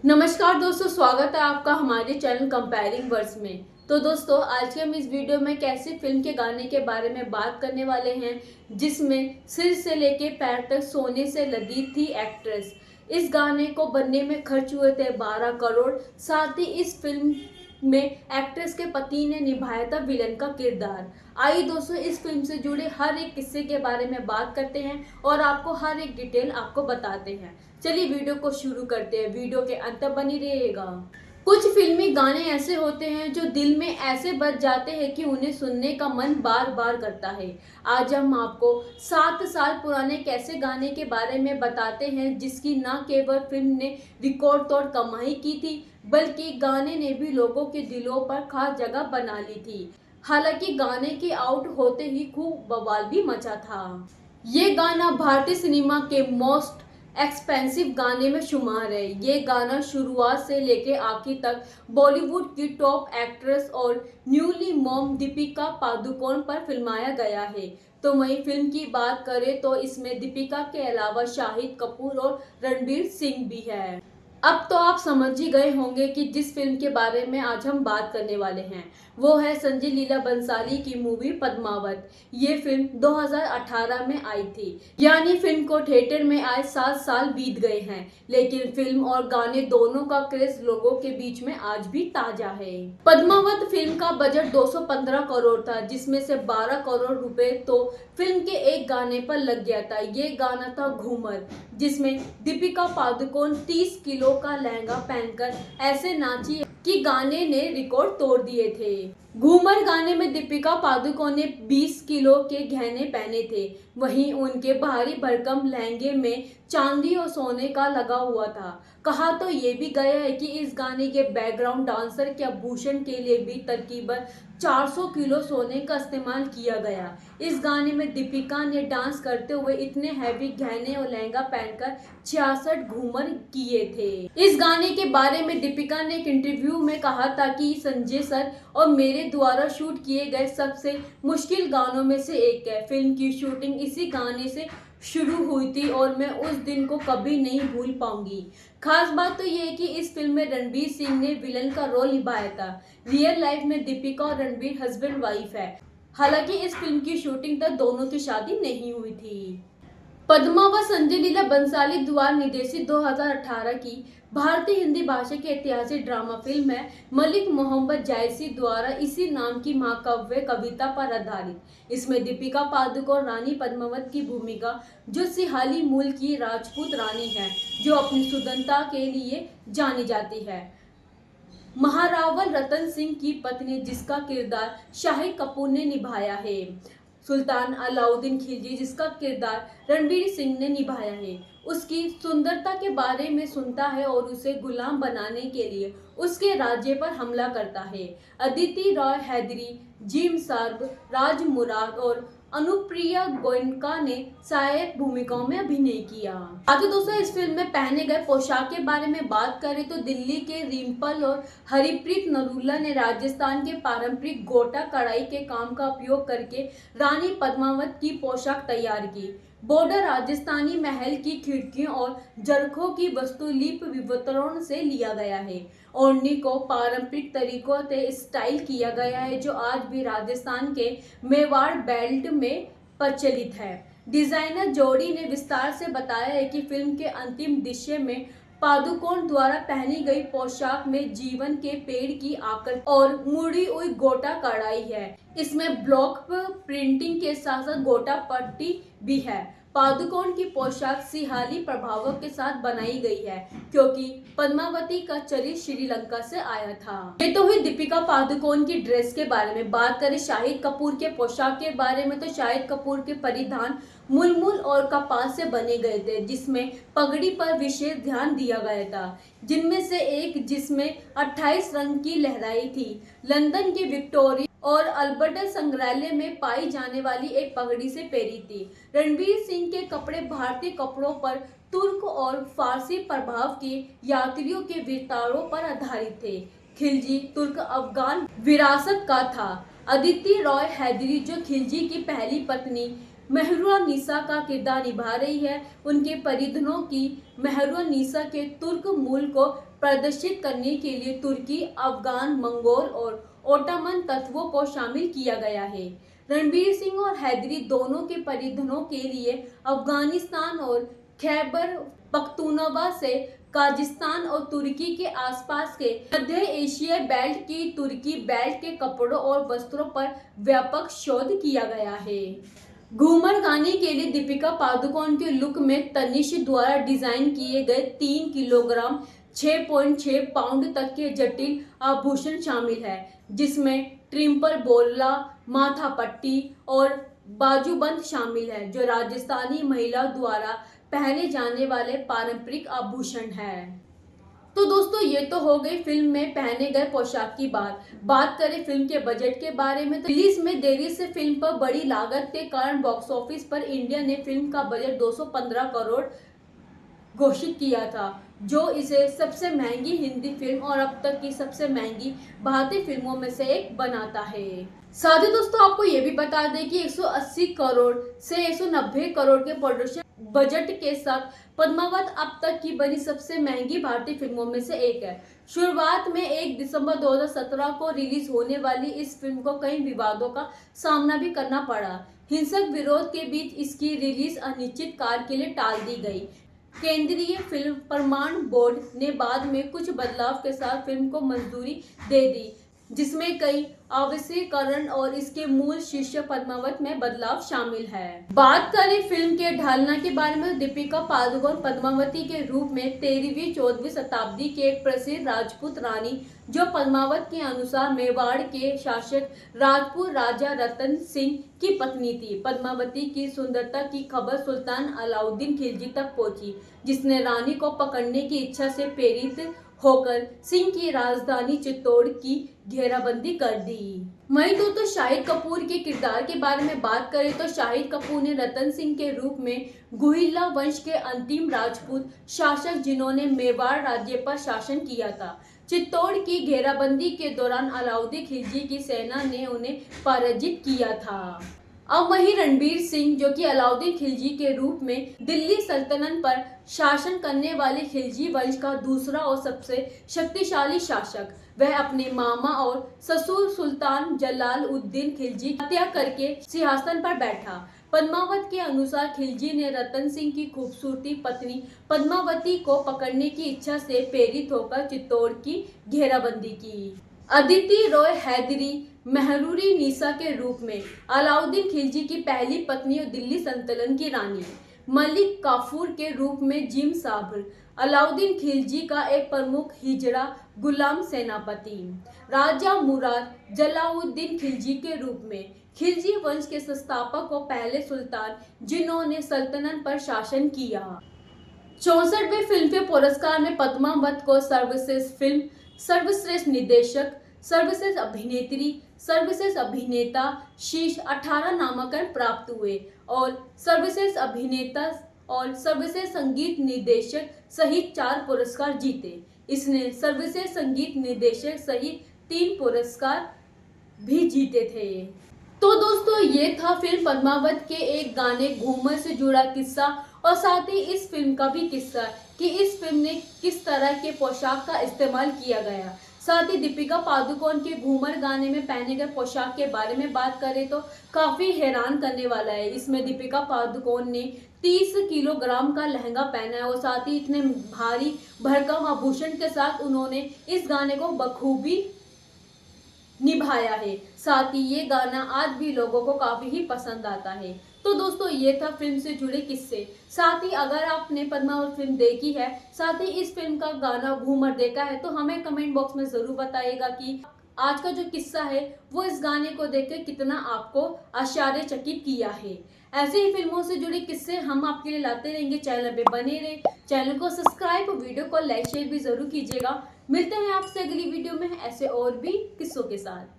नमस्कार दोस्तों, स्वागत है आपका हमारे चैनल कंपेयरिंग वर्ड्स में। तो दोस्तों, आज के हम इस वीडियो में कैसी फिल्म के गाने के बारे में बात करने वाले हैं जिसमें सिर से लेके पैर तक सोने से लदी थी एक्ट्रेस। इस गाने को बनने में खर्च हुए थे 12 करोड़। साथ ही इस फिल्म में एक्ट्रेस के पति ने निभाया था विलन का किरदार। आइए दोस्तों, इस फिल्म से जुड़े हर एक किस्से के बारे में बात करते हैं और आपको हर एक डिटेल आपको बताते हैं। चलिए वीडियो को शुरू करते हैं, वीडियो के अंत तक बनी रहिएगा। कुछ फिल्मी गाने ऐसे होते हैं जो दिल में ऐसे बज जाते हैं कि उन्हें सुनने का मन बार बार करता है। आज हम आपको 7 साल पुराने कैसे गाने के बारे में बताते हैं जिसकी न केवल फिल्म ने रिकॉर्ड तोड़ कमाई की थी, बल्कि गाने ने भी लोगों के दिलों पर खास जगह बना ली थी। हालांकि गाने के आउट होते ही खूब बवाल भी मचा था। ये गाना भारतीय सिनेमा के मोस्ट एक्सपेंसिव गाने में शुमार है। ये गाना शुरुआत से लेके आखिर तक बॉलीवुड की टॉप एक्ट्रेस और न्यूली मॉम दीपिका पादुकोण पर फिल्माया गया है। तो वहीं फिल्म की बात करें तो इसमें दीपिका के अलावा शाहिद कपूर और रणवीर सिंह भी है। अब तो आप समझ ही गए होंगे कि जिस फिल्म के बारे में आज हम बात करने वाले हैं वो है संजय लीला बंसाली की मूवी पद्मावत। ये फिल्म 2018 में आई थी, यानी फिल्म को थिएटर में आए 7 साल बीत गए हैं, लेकिन फिल्म और गाने दोनों का क्रेज लोगों के बीच में आज भी ताजा है। पद्मावत फिल्म का बजट 215 करोड़ था, जिसमें से 12 करोड़ रुपए तो फिल्म के एक गाने पर लग गया था। ये गाना था घूमर, जिसमें दीपिका पादुकोण 30 किलो का लहंगा पहनकर ऐसे नाची कि गाने ने रिकॉर्ड तोड़ दिए थे। घूमर गाने में दीपिका पादुकोण ने 20 किलो के गहने पहने थे। वहीं उनके भारी भरकम लहंगे में चांदी और सोने का लगा हुआ था। कहा तो ये भी गया है कि इस गाने के बैकग्राउंड डांसर के आभूषण के लिए भी तकरीबन 400 किलो सोने का इस्तेमाल किया गया। इस गाने में दीपिका ने डांस करते हुए इतने हैवी गहने और लहंगा पहनकर 66 घूमर किए थे। इस गाने के बारे में दीपिका ने एक इंटरव्यू में कहा था कि संजय सर और मेरे द्वारा शूट किए गए सबसे मुश्किल गानों में से एक है। फिल्म की शूटिंग इसी गाने से शुरू हुई थी और मैं उस दिन को कभी नहीं भूल पाऊंगी। खास बात तो ये है कि इस फिल्म में रणवीर सिंह ने विलन का रोल निभाया था। रियल लाइफ में दीपिका और रणवीर हस्बैंड वाइफ है। हालांकि इस फिल्म की शूटिंग तक दोनों की शादी नहीं हुई थी। पद्मावत संजय लीला बंसाली द्वारा निर्देशित 2018 की भारतीय हिंदी भाषा की ऐतिहासिक ड्रामा फिल्म है। मलिक मोहम्मद जायसी द्वारा इसी नाम की महाकाव्य कविता पर आधारित। इसमें दीपिका पादुकोण रानी पद्मावत की भूमिका, जो सिहाली मूल की राजपूत रानी है जो अपनी सुंदरता के लिए जानी जाती है, महारावल रतन सिंह की पत्नी जिसका किरदार शाहिद कपूर ने निभाया है, सुल्तान अलाउद्दीन खिलजी जिसका किरदार रणवीर सिंह ने निभाया है, उसकी सुंदरता के बारे में सुनता है और उसे गुलाम बनाने के लिए उसके राज्य पर हमला करता है। अदिति रॉय हैदरी, जिम सर्ब, राज मुराद और अनुप्रिया गोयनका ने सहायक भूमिकाओं में अभिनय किया। आगे दोस्तों, इस फिल्म में पहने गए पोशाक के बारे में बात करें तो दिल्ली के रिम्पल और हरिप्रीत नरूला ने राजस्थान के पारंपरिक गोटा कढ़ाई के काम का उपयोग करके रानी पद्मावत की पोशाक तैयार की। बॉर्डर राजस्थानी महल की खिड़कियों और जरखों की वस्तुलिप विवरण से लिया गया है। ओढ़नी को पारंपरिक तरीकों से स्टाइल किया गया है जो आज भी राजस्थान के मेवाड़ बेल्ट में प्रचलित है। डिजाइनर जोड़ी ने विस्तार से बताया है कि फिल्म के अंतिम दृश्य में पादुकोण द्वारा पहनी गई पोशाक में जीवन के पेड़ की आकृति और मुड़ी हुई गोटा कढ़ाई है। इसमें ब्लॉक प्रिंटिंग के साथ साथ गोटा पट्टी भी है। पादुकोण की पोशाक सिहाली प्रभावों के साथ बनाई गई है क्योंकि पद्मावती का चरित्र श्रीलंका से आया था। ये तो हुई दीपिका पादुकोण की ड्रेस के बारे में। बात करें शाहिद कपूर के पोशाक के बारे में तो शाहिद कपूर के परिधान मुलमुल और कपास से बने गए थे, जिसमें पगड़ी पर विशेष ध्यान दिया गया था, जिनमें से एक जिसमें 28 रंग की लहराई थी। लंदन के विक्टोरिया और अल्बर्ट संग्रहालय में पाई जाने वाली एक पगड़ी से पहनी थी। रणवीर सिंह के कपड़े भारतीय कपड़ों पर तुर्क और फारसी प्रभाव के यात्रियों के विचारों पर आधारित थे। खिलजी तुर्क अफगान विरासत का था। अदिति रॉय हैदरी, जो खिलजी की पहली पत्नी मेहरुनिसा का किरदार निभा रही है। उनके परिधनों की मेहरुनिसा के तुर्क मूल को प्रदर्शित करने के लिए तुर्की, अफगान, मंगोल और ओटोमन तत्वों को शामिल किया गया है। रणबीर सिंह और हैदरी दोनों के परिधनों के लिए अफगानिस्तान और खैबर पख्तूनख्वा से काजाकिस्तान और तुर्की के आसपास के मध्य एशियाई बेल्ट की तुर्की बेल्ट के कपड़ों और वस्त्रों पर व्यापक शोध किया गया है। घूमर गाने के लिए दीपिका पादुकोण के लुक में तनिष द्वारा डिजाइन किए गए 3 किलोग्राम 6.6 पाउंड तक के जटिल आभूषण शामिल है, जिसमें ट्रिम्पल, बोला, माथा पट्टी और बाजूबंद शामिल है, जो राजस्थानी महिला द्वारा पहने जाने वाले पारंपरिक आभूषण है। तो दोस्तों, ये तो हो गई फिल्म में पहने गए पोशाक की बात करें फिल्म के बजट के बारे में, तो रिलीज में देरी से फिल्म पर बड़ी लागत के कारण बॉक्स ऑफिस पर इंडिया ने फिल्म का बजट 215 करोड़ घोषित किया था, जो इसे सबसे महंगी हिंदी फिल्म और अब तक की सबसे महंगी भारतीय फिल्मों में से एक बनाता है। साथ ही दोस्तों, आपको ये भी बता दें कि 180 करोड़ से 190 करोड़ के प्रोडक्शन बजट के साथ पद्मावत अब तक की बनी सबसे महंगी भारतीय फिल्मों में से एक है। शुरुआत में 1 दिसंबर 2017 को रिलीज होने वाली इस फिल्म को कई विवादों का सामना भी करना पड़ा। हिंसक विरोध के बीच इसकी रिलीज अनिश्चित काल के लिए टाल दी गई। केंद्रीय फिल्म प्रमाण बोर्ड ने बाद में कुछ बदलाव के साथ फिल्म को मंजूरी दे दी, जिसमें कई आवश्यकरण और इसके मूल शीर्षक पद्मावत में बदलाव शामिल है। बात करें फिल्म के ढालना के बारे में, दीपिका पादुकोण पद्मावती के रूप में 13वीं-14वीं शताब्दी के एक प्रसिद्ध राजपूत रानी, जो पद्मावत के अनुसार मेवाड़ के शासक राजपूत राजा रतन सिंह की पत्नी थी। पद्मावती की सुंदरता की खबर सुल्तान अलाउद्दीन खिलजी तक पहुंची, जिसने रानी को पकड़ने की इच्छा से प्रेरित होकर सिंह की राजधानी चित्तौड़ की घेराबंदी कर दी। वहीं तो शाहिद कपूर के किरदार के बारे में बात करें तो शाहिद कपूर ने रतन सिंह के रूप में गुहिला वंश के अंतिम राजपूत शासक, जिन्होंने मेवाड़ राज्य पर शासन किया था। चित्तौड़ की घेराबंदी के दौरान अलाउद्दीन खिलजी की सेना ने उन्हें पराजित किया था। अब वहीं रणबीर सिंह, जो कि अलाउद्दीन खिलजी के रूप में दिल्ली सल्तनत पर शासन करने वाले खिलजी वंश का दूसरा और सबसे शक्तिशाली शासक, वह अपने मामा और ससुर सुल्तान जलालुद्दीन खिलजी की हत्या करके सिंहासन पर बैठा। पद्मावत के अनुसार खिलजी ने रतन सिंह की खूबसूरती पत्नी पद्मावती को पकड़ने की इच्छा से प्रेरित होकर चित्तौड़ की घेराबंदी की। अदिति रॉय हैदरी मेहरुनिसा के रूप में अलाउद्दीन खिलजी की पहली पत्नी और दिल्ली सल्तनत की रानी। मलिक काफूर के रूप में जिम साबर, अलाउद्दीन खिलजी का एक प्रमुख हिजड़ा गुलाम सेनापति। राजा मुराद जलालुद्दीन खिलजी के रूप में खिलजी वंश के संस्थापक और पहले सुल्तान, जिन्होंने सल्तनत पर शासन किया। 64वें फिल्मफेयर पुरस्कार में पद्मावत को सर्वश्रेष्ठ फिल्म, सर्वश्रेष्ठ निर्देशक, सर्वश्रेष्ठ अभिनेत्री, सर्वश्रेष्ठ अभिनेता शीर्ष 18 नामांकन प्राप्त हुए और सर्वश्रेष्ठ अभिनेता और सर्वश्रेष्ठ संगीत निर्देशक सहित 4 पुरस्कार जीते। इसने सर्वश्रेष्ठ संगीत निर्देशक सहित 3 पुरस्कार भी जीते थे। तो दोस्तों, ये था फिल्म पद्मावत के एक गाने घूमर से जुड़ा किस्सा और साथ ही इस फिल्म का भी किस्सा कि इस फिल्म ने किस तरह के पोशाक का इस्तेमाल किया गया। साथ ही दीपिका पादुकोण के घूमर गाने में पहने गए पोशाक के बारे में बात करें तो काफ़ी हैरान करने वाला है। इसमें दीपिका पादुकोण ने 30 किलोग्राम का लहंगा पहना है और साथ ही इतने भारी भरकम आभूषण के साथ उन्होंने इस गाने को बखूबी निभाया है। साथ ही ये गाना आज भी लोगों को काफ़ी ही पसंद आता है। तो दोस्तों, ये था फिल्म से जुड़े किस्से। साथ ही अगर आपने पद्मावत फिल्म देखी है, साथ ही इस फिल्म का गाना घूमर देखा है, तो हमें कमेंट बॉक्स में ज़रूर बताइएगा कि आज का जो किस्सा है वो इस गाने को देखकर कितना आपको आश्चर्यचकित किया है। ऐसे ही फिल्मों से जुड़े किस्से हम आपके लिए लाते रहेंगे। चैनल पे बने रहे, चैनल को सब्सक्राइब, वीडियो को लाइक शेयर भी ज़रूर कीजिएगा। मिलते हैं आपसे अगली वीडियो में ऐसे और भी किस्सों के साथ।